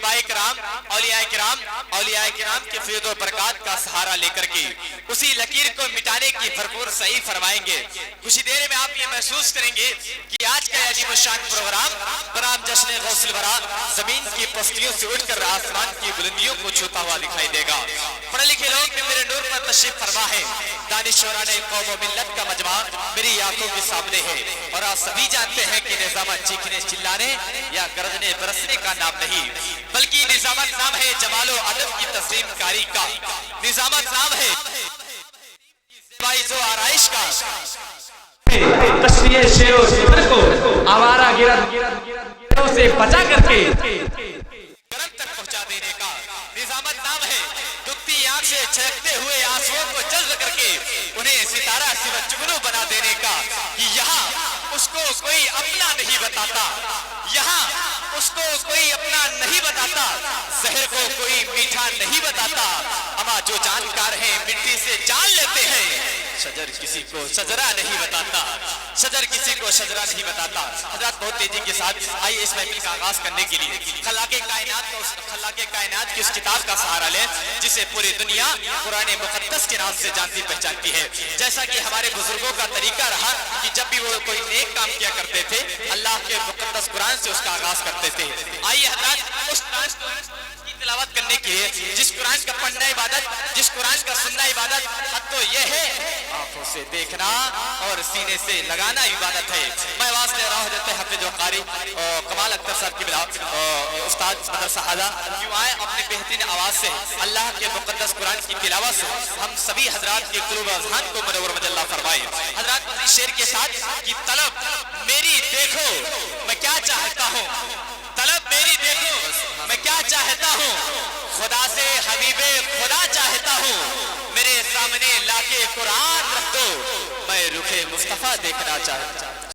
सहाबाए किराम, औलियाए किराम, औलियाए किराम के फैज़ व बरकत का सहारा लेकर के उसी लकीर को मिटाने की भरपूर सही फरमाएंगे। कुछ ही देर में आप ये महसूस करेंगे कि आज का अजीब शान प्रोग्राम बराम जश्न गौसल वरा जमीन की पस्तियों से उठकर आसमान की बुलंदियों को छूता हुआ दिखाई देगा। पढ़े लिखे लोग भी मेरे नूर पर तशरीफ फरमा है। दानिशवराने कौम व मिल्लत का मजमा मेरी आंखों के सामने है और आप सभी जानते हैं कि निजामत चीखने चिल्लाने या गरजने बरसने का नाम नहीं, बल्कि निजामत नाम है जमालो अदब की तस्लीम कारी का। निजामत नाम है जो आराइश का। कश्मीर शेरों शेर को आवारा गिरफ्तारों से बचा करके गरम तक पहुंचा देने का। निजामत नाम है दुखती आंख से छलकते हुए आंसुओं को जज्ब करके उन्हें सितारा सिवा जुगनू बना देने का। कि यहाँ उसको कोई अपना नहीं बताता, यहाँ उसको कोई अपना नहीं बताता, जहर को कोई मीठा नहीं बताता। अमा जो जानकार हैं मिट्टी से जान लेते हैं, शजर किसी को शजरा नहीं बताता, शजर किसी को शजरा नहीं बताता। हजरत बहुत तेजी के साथ आइए इस महफिल का आगाज करने के लिए खलाके कायनात की उस किताब का सहारा लें जिसे पूरी दुनिया कुरान मुकद्दस के नाम से जानती पहचानती है। जैसा कि हमारे बुजुर्गों का तरीका रहा कि जब भी वो कोई नेक काम किया करते थे अल्लाह के मुकद्दस कुरान से उसका आगाज करते थे। आइए हजरत उस की तिलावत करने के लिए जिस कुरान का पढ़ना इबादत, जिस कुरान का सुनना इबादत, तो ये है आंखों से देखना और सीने से लगाना इबादत है। मैं आवाज ले रहा हूँ हज़रत हाफिज़ व कारी कमाल अख्तर साहब की उस्ताद मदरसा हाजा क्यों आए अपने बेहतरीन आवाज से अल्लाह के मुकद्दस कुरान की तिलावत से हम सभी हजरात के कुलूब अज़हान को मनव्वर मजल्ला फरमाए। हजरात अपनी शेर के साथ कि तलब मेरी देखो मैं क्या चाहता हूँ, तलब मेरी देखो मैं क्या चाहता हूँ, खुदा से हबीबे खुदा चाहता हूँ, मेरे सामने लाके कुरान रख दो मैं रुखे मुस्तफा देखना चाहता हूँ।